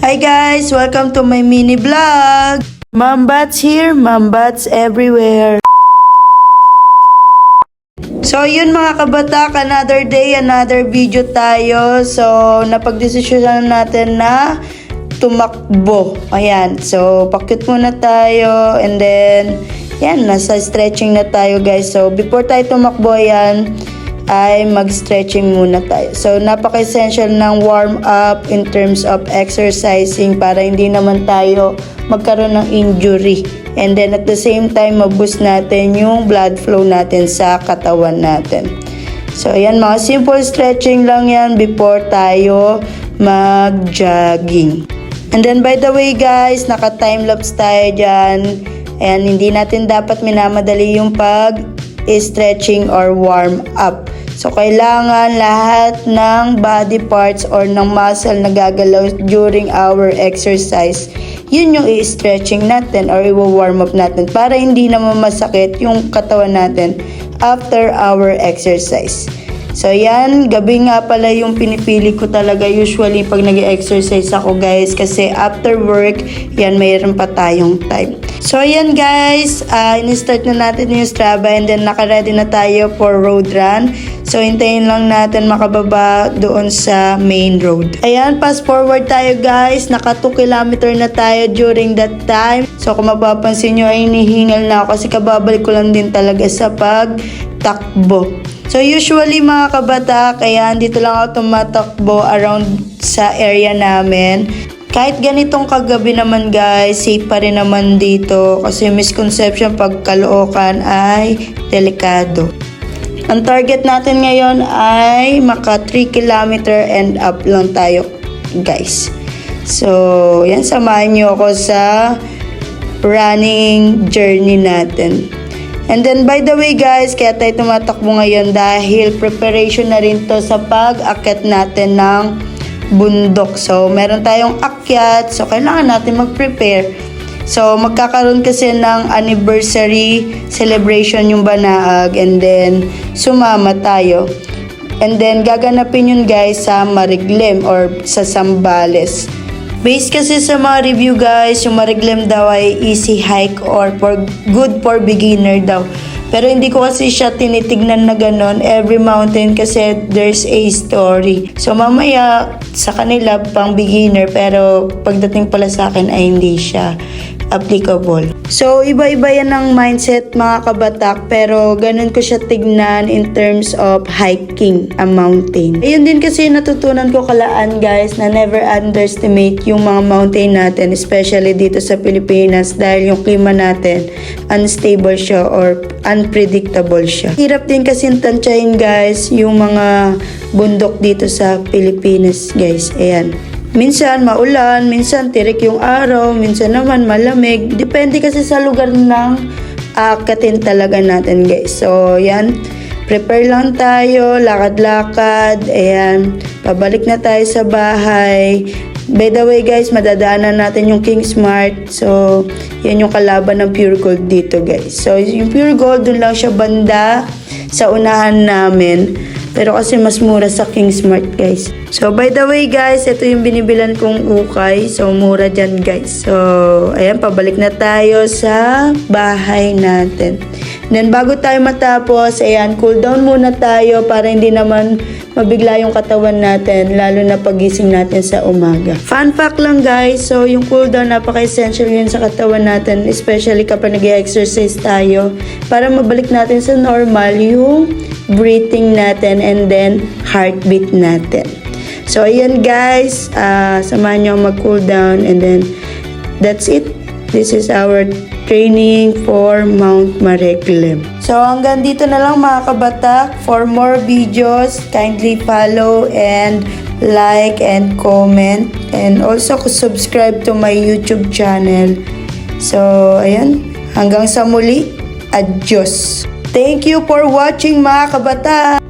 Hi guys! Welcome to my mini vlog! Mambats here, mambats everywhere! So yun mga kabatak, another day, another video tayo. So napagdesisyonan natin na tumakbo. Ayan, so pakit muna tayo and then yan, nasa stretching na tayo guys. So before tayo tumakbo yan, ay mag-stretching muna tayo. So, napaka-essential ng warm-up in terms of exercising para hindi naman tayo magkaroon ng injury. And then, at the same time, maboost natin yung blood flow natin sa katawan natin. So, ayan, mga simple stretching lang yan before tayo mag-jogging. And then, by the way guys, naka-time-lapse tayo dyan. Ayan, hindi natin dapat minamadali yung pag-stretching or warm-up. So, kailangan lahat ng body parts or ng muscle na gagalaw during our exercise, yun yung i-stretching natin or i-warm up natin para hindi naman masakit yung katawan natin after our exercise. So, yan. Gabi nga pala yung pinipili ko talaga usually pag nag-exercise ako guys. Kasi after work, yan, mayroon pa tayong time. So, yan guys. In-start na natin yung Strava and then naka-ready na tayo for road run. So, hintayin lang natin makababa doon sa main road. Ayan, fast forward tayo guys. Naka 2 kilometer na tayo during that time. So, kung mapapansin nyo ay hinihingal na ako kasi kababalik ko lang din talaga sa pagtakbo. So, usually mga kabatak, ayan, dito lang ako tumatakbo around sa area namin. Kahit ganitong kagabi naman guys, safe pa rin naman dito kasi misconception pag Caloocan ay delikado. Ang target natin ngayon ay maka 3 kilometer and up lang tayo guys. So, yan, samahan nyo ako sa running journey natin. And then by the way guys, kaya tayo tumatakbo ngayon dahil preparation na rin to sa pag-akyat natin ng bundok. So meron tayong akyat, so kailangan natin mag-prepare. So magkakaroon kasi ng anniversary celebration yung Banaag and then sumama tayo. And then gaganapin yun guys sa Mariglem or sa Zambales. Based kasi sa mga review guys, yung Mariglem daw ay easy hike or good for beginner daw. Pero hindi ko kasi siya tinitignan na ganon. Every mountain kasi there's a story. So mamaya sa kanila pang beginner pero pagdating pala sa akin ay hindi siya applicable. So iba-iba yan ng mindset mga kabatak pero ganun ko siya tignan in terms of hiking a mountain. Ayun din kasi natutunan ko kalaan guys na never underestimate yung mga mountain natin especially dito sa Pilipinas dahil yung klima natin unstable siya or unpredictable siya. Hirap din kasi tansyahin guys yung mga bundok dito sa Pilipinas guys. Ayan. Minsan maulan, minsan tirik yung araw, minsan naman malamig. Depende kasi sa lugar ng aakatin talaga natin guys. So yan, prepare lang tayo, lakad-lakad. Ayan, pabalik na tayo sa bahay. By the way guys, madadaanan natin yung Kingsmart. So yan yung kalaban ng Pure Gold dito guys. So yung Pure Gold, dun lang siya banda sa unahan namin. Pero kasi mas mura sa Kingsmart guys. So by the way guys, ito yung binibilan kong ukay. So mura dyan guys. So ayan, pabalik na tayo sa bahay natin. Then bago tayo matapos, ayan, cool down muna tayo para hindi naman mabigla yung katawan natin. Lalo na pagising natin sa umaga. Fun fact lang guys, so yung cool down napaka-essential yun sa katawan natin. Especially kapag nag-exercise tayo. Para mabalik natin sa normal yung breathing natin and then heartbeat natin. So ayan guys, samahan nyo mag-cool down and then that's it. This is our training for Mount Mariglem. So hanggang dito na lang mga kabatak. For more videos, kindly follow and like and comment and also subscribe to my YouTube channel. So ayan, hanggang sa muli, adios. Thank you for watching mga kabata!